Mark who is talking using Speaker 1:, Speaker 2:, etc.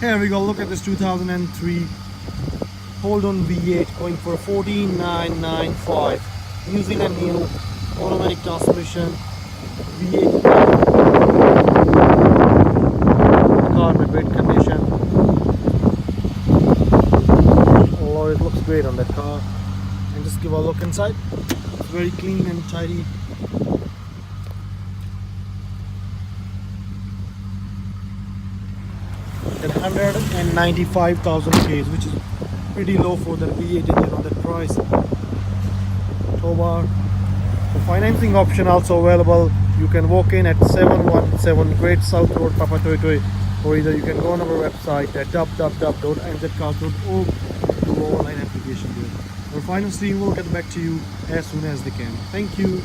Speaker 1: Here we go, look at this 2003 Holden V8 going for 14,995. New Zealand new automatic transmission V8. Car in great condition. Oh, it looks great on that car. And just give a look inside. It's very clean and tidy. At 195,000 Ks, which is pretty low for the V8 engine on that price. Tow bar. The financing option also available. You can walk in at 717 Great South Road, Papa Toi Toi, or either you can go on our website at www.nzcars.org to do online application there. Our finance team will get back to you as soon as they can. Thank you.